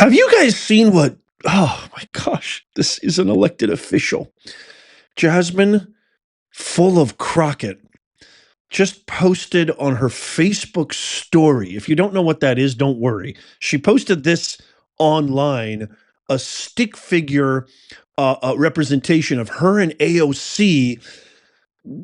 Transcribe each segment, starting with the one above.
Have you guys seen what? Oh my gosh, this is an elected official. Jasmine, full of Crockett, just posted on her Facebook story. If you don't know what that is, don't worry. She posted this online, a stick figure representation of her and AOC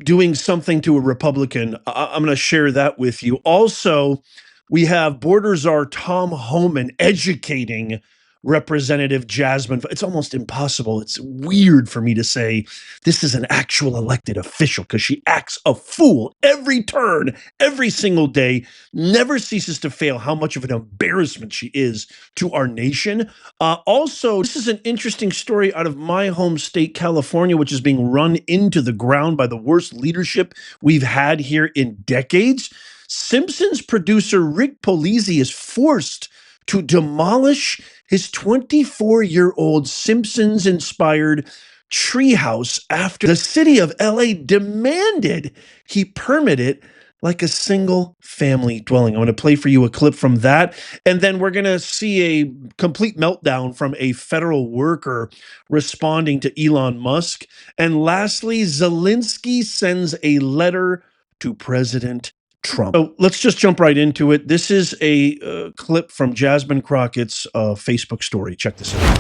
doing something to a Republican. I'm going to share that with you. Also, we have border czar Tom Homan educating Representative Jasmine. It's almost impossible. It's weird for me to say this is an actual elected official because she acts a fool every turn, every single day, never ceases to fail how much of an embarrassment she is to our nation. Also, this is an interesting story out of my home state, California, which is being run into the ground by the worst leadership we've had here in decades. Simpsons producer Rick Polizzi is forced to demolish his 24-year-old Simpsons-inspired treehouse after the city of LA demanded he permit it like a single-family dwelling. I'm going to play for you a clip from that, and then we're going to see a complete meltdown from a federal worker responding to Elon Musk. And lastly, Zelensky sends a letter to President Trump. So let's just jump right into it. This is a clip from Jasmine Crockett's Facebook story. Check this out.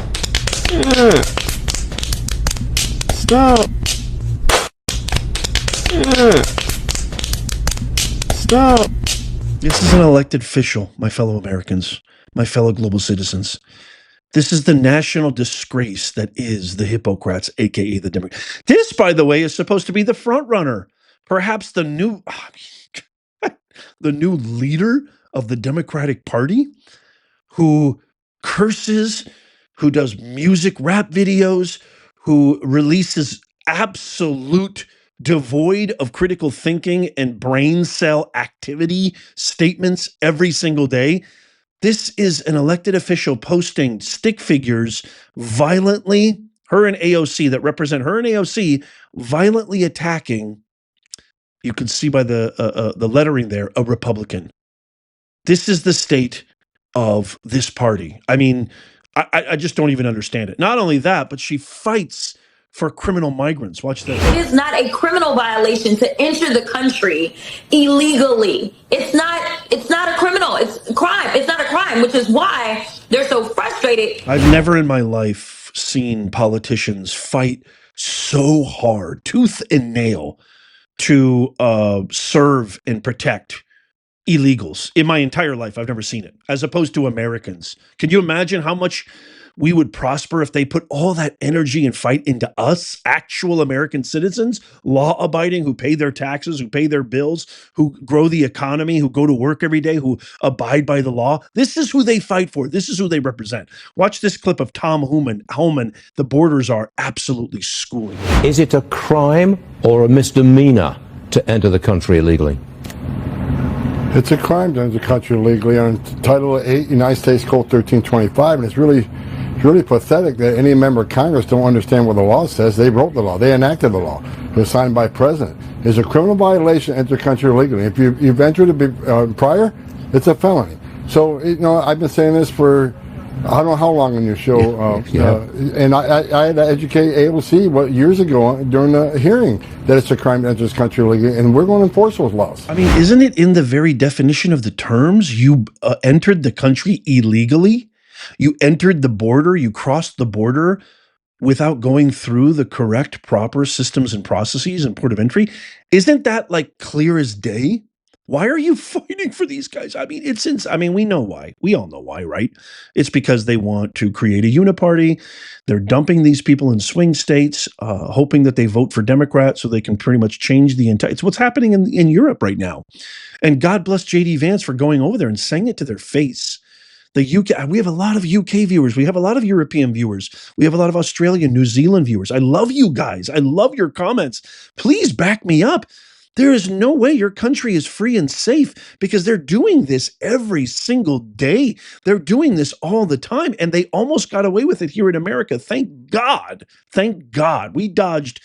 Stop. Stop. This is an elected official, my fellow Americans, my fellow global citizens. This is the national disgrace that is the Hippocrats, aka the Democrats. This, by the way, is supposed to be the front runner, perhaps the new leader of the Democratic Party, who curses, who does music rap videos, who releases absolute devoid of critical thinking and brain cell activity statements every single day. This is an elected official posting stick figures violently, her and AOC, that represent her and AOC, violently attacking, you can see by the lettering there, a Republican. This is the state of this party. I mean, I just don't even understand it. Not only that, but she fights for criminal migrants. Watch this. It is not a criminal violation to enter the country illegally. It's not a criminal. It's a crime. It's not a crime, which is why they're so frustrated. I've never in my life seen politicians fight so hard, tooth and nail, to serve and protect illegals. In my entire life, I've never seen it, as opposed to Americans. Can you imagine how much we would prosper if they put all that energy and fight into us, actual American citizens, law-abiding, who pay their taxes, who pay their bills, who grow the economy, who go to work every day, who abide by the law? This is who they fight for. This is who they represent. Watch this clip of Tom Homan. The borders are absolutely schooling. Is it a crime or a misdemeanor to enter the country illegally? It's a crime to enter the country illegally on Title 8, United States Code 1325, and it's really pathetic that any member of Congress don't understand what the law says. They wrote the law. They enacted the law. It was signed by the president. It's a criminal violation to enter the country illegally. If you've entered it prior, it's a felony. So, I've been saying this for I don't know how long on your show, and I had to educate AOC years ago during the hearing that it's a crime to enter this country illegally, and we're going to enforce those laws. I mean, isn't it in the very definition of the terms? You entered the country illegally. You entered the border. You crossed the border without going through the correct, proper systems and processes and port of entry. Isn't that like clear as day? Why are you fighting for these guys? I mean, we know why. We all know why, right? It's because they want to create a uniparty. They're dumping these people in swing states, hoping that they vote for Democrats so they can pretty much change the entire. It's what's happening in Europe right now. And God bless J.D. Vance for going over there and saying it to their face. The UK, we have a lot of UK viewers. We have a lot of European viewers. We have a lot of Australian, New Zealand viewers. I love you guys. I love your comments. Please back me up. There is no way your country is free and safe because they're doing this every single day. They're doing this all the time, and they almost got away with it here in America. Thank God. Thank God. We dodged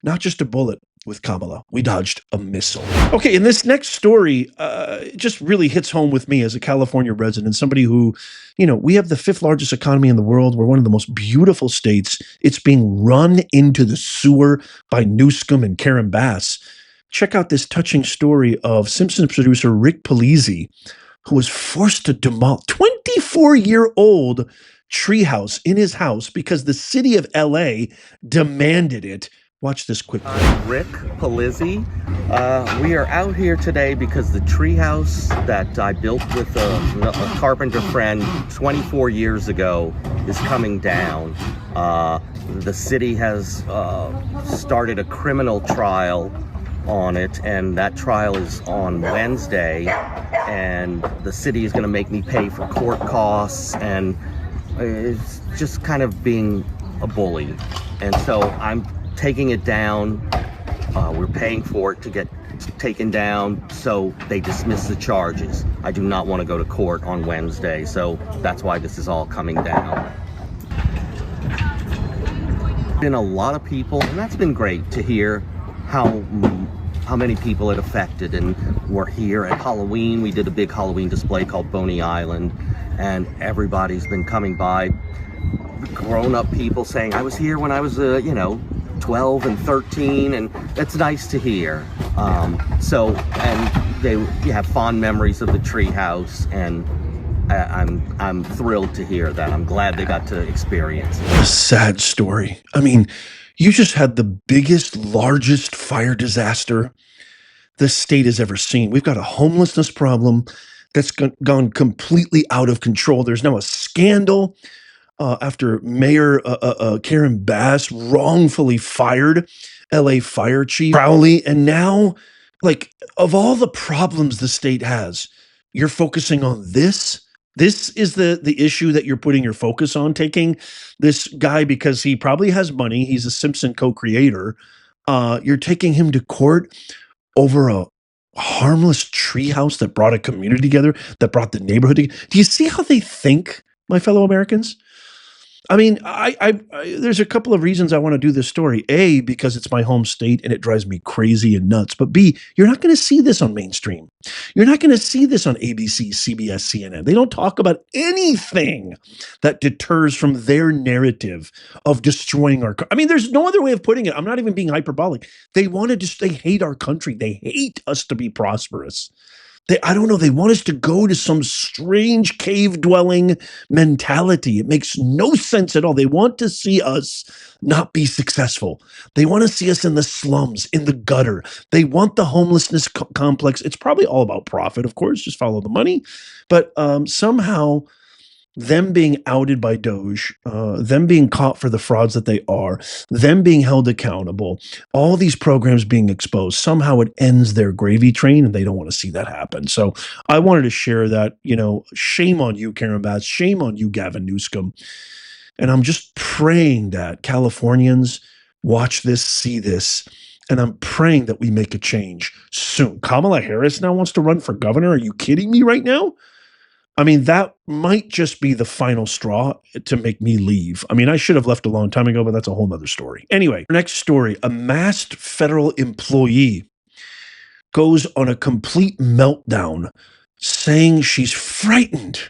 not just a bullet, with Kamala. We dodged a missile. Okay, and this next story just really hits home with me as a California resident, somebody who, we have the 5th largest economy in the world. We're one of the most beautiful states. It's being run into the sewer by Newsom and Karen Bass. Check out this touching story of Simpsons producer Rick Polizzi, who was forced to demolish 24-year-old treehouse in his house because the city of LA demanded it. Watch this quickly. Rick Polizzi. We are out here today because the treehouse that I built with a carpenter friend 24 years ago is coming down. The city has started a criminal trial on it, and that trial is on Wednesday, and the city is going to make me pay for court costs, and it's just kind of being a bully. And so I'm taking it down. We're paying for it to get taken down, so they dismiss the charges. I do not want to go to court on Wednesday, so that's why this is all coming down. Been a lot of people, and that's been great to hear how many people it affected. And we're here at Halloween. We did a big Halloween display called Boney Island, and everybody's been coming by, grown-up people saying, I was here when I was 12 and 13, and that's nice to hear. And you have fond memories of the treehouse, and I'm thrilled to hear that. I'm glad they got to experience it. A sad story. I mean, you just had the biggest, largest fire disaster this state has ever seen. We've got a homelessness problem that's gone completely out of control. There's now a scandal after Mayor Karen Bass wrongfully fired LA Fire Chief Crowley. And now, of all the problems the state has, you're focusing on this? This is the issue that you're putting your focus on, taking this guy because he probably has money. He's a Simpson co-creator. You're taking him to court over a harmless treehouse that brought a community together, that brought the neighborhood together. Do you see how they think, my fellow Americans? I mean, there's a couple of reasons I want to do this story. A, because it's my home state and it drives me crazy and nuts. But B, you're not going to see this on mainstream. You're not going to see this on ABC, CBS, CNN. They don't talk about anything that deters from their narrative of destroying our country. I mean, there's no other way of putting it. I'm not even being hyperbolic. They hate our country. They hate us to be prosperous. I don't know, they want us to go to some strange cave-dwelling mentality. It makes no sense at all. They want to see us not be successful. They want to see us in the slums, in the gutter. They want the homelessness complex. It's probably all about profit, of course, just follow the money. But somehow, them being outed by Doge, them being caught for the frauds that they are, them being held accountable, all these programs being exposed, somehow it ends their gravy train, and they don't want to see that happen. So I wanted to share that, shame on you, Karen Bass, shame on you, Gavin Newsom. And I'm just praying that Californians watch this, see this, and I'm praying that we make a change soon. Kamala Harris now wants to run for governor. Are you kidding me right now? I mean, that might just be the final straw to make me leave. I mean, I should have left a long time ago, but that's a whole nother story. Anyway, next story. A masked federal employee goes on a complete meltdown saying she's frightened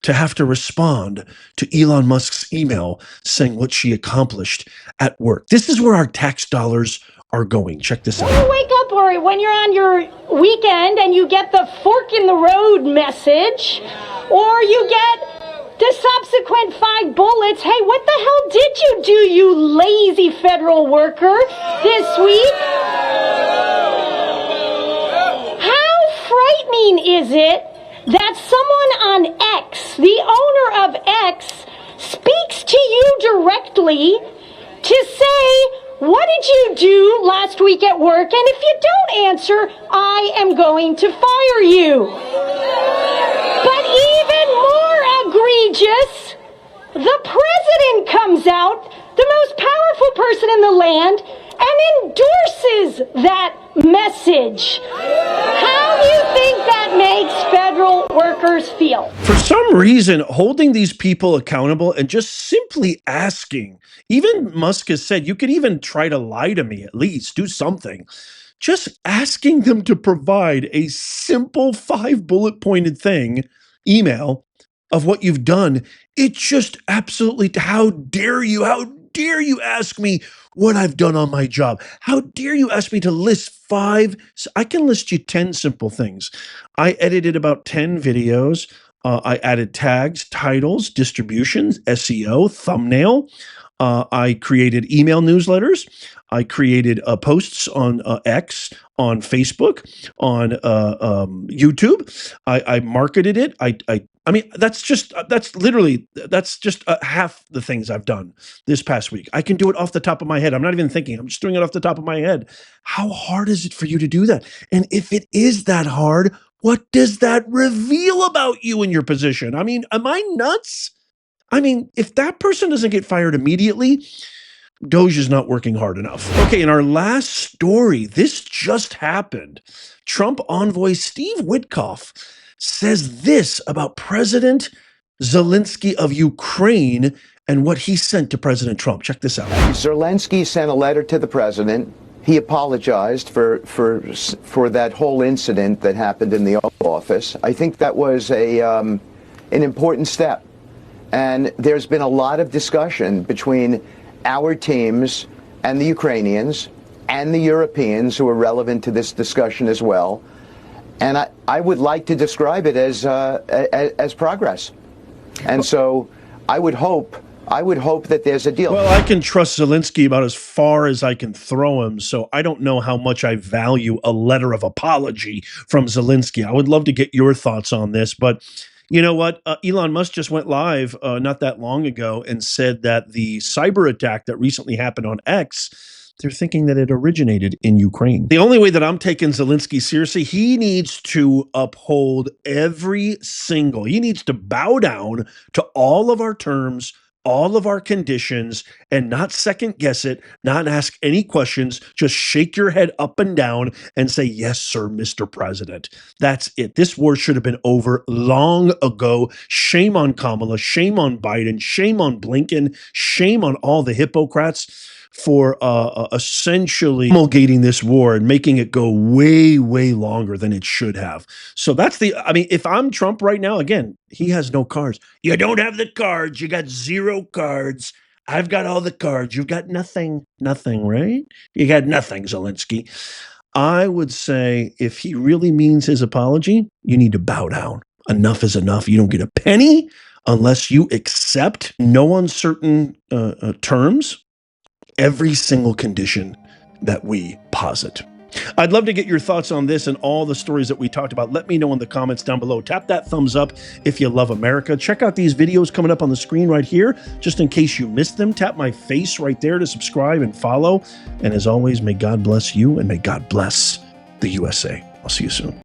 to have to respond to Elon Musk's email saying what she accomplished at work. This is where our tax dollars are going. Check this out. When you wake up or when you're on your weekend and you get the fork in the road message, or you get the subsequent 5 bullets, hey, what the hell did you do, you lazy federal worker, this week? How frightening is it that someone on X, the owner of X, speaks to you directly to say, what did you do last week at work? And if you don't answer, I am going to fire you. But even more egregious, the president comes out, the most powerful person in the land, and endorses that message. How do you think that makes federal workers feel? For some reason, holding these people accountable and just simply asking, even Musk has said, you could even try to lie to me, at least do something. Just asking them to provide a simple 5 bullet pointed email of what you've done. It just absolutely, how dare you ask me what I've done on my job? How dare you ask me to list 5? I can list you 10 simple things. I edited about 10 videos. I added tags, titles, distributions, SEO, thumbnail. I created email newsletters. I created posts on X, on Facebook, on YouTube. I marketed it. I mean, that's just half the things I've done this past week. I can do it off the top of my head. I'm not even thinking. I'm just doing it off the top of my head. How hard is it for you to do that? And if it is that hard, what does that reveal about you in your position? I mean, am I nuts? I mean, if that person doesn't get fired immediately, Doge is not working hard enough. Okay, in our last story, this just happened. Trump envoy Steve Witkoff says this about President Zelensky of Ukraine and what he sent to President Trump. Check this out. Zelensky sent a letter to the president. He apologized for that whole incident that happened in the Oval Office. I think that was an important step. And there's been a lot of discussion between our teams and the Ukrainians and the Europeans who are relevant to this discussion as well. And I would like to describe it as progress. And so I would hope that there's a deal. Well, I can trust Zelensky about as far as I can throw him, so I don't know how much I value a letter of apology from Zelensky. I would love to get your thoughts on this, but you know what? Elon Musk just went live not that long ago and said that the cyber attack that recently happened on X, they're thinking that it originated in Ukraine. The only way that I'm taking Zelensky seriously, he needs to uphold he needs to bow down to all of our terms, all of our conditions, and not second guess it, not ask any questions, just shake your head up and down and say, yes, sir, Mr. President. That's it. This war should have been over long ago. Shame on Kamala, shame on Biden, shame on Blinken, shame on all the Hippocrats for essentially promulgating this war and making it go way, way longer than it should have. So I mean, if I'm Trump right now, again, he has no cards. You don't have the cards. You got 0 cards. I've got all the cards. You've got nothing, right? You got nothing, Zelensky. I would say if he really means his apology, you need to bow down. Enough is enough. You don't get a penny unless you accept no uncertain terms every single condition that we posit. I'd love to get your thoughts on this and all the stories that we talked about. Let me know in the comments down below. Tap that thumbs up if you love America. Check out these videos coming up on the screen right here, just in case you missed them. Tap my face right there to subscribe and follow. And as always, may God bless you and may God bless the USA. I'll see you soon.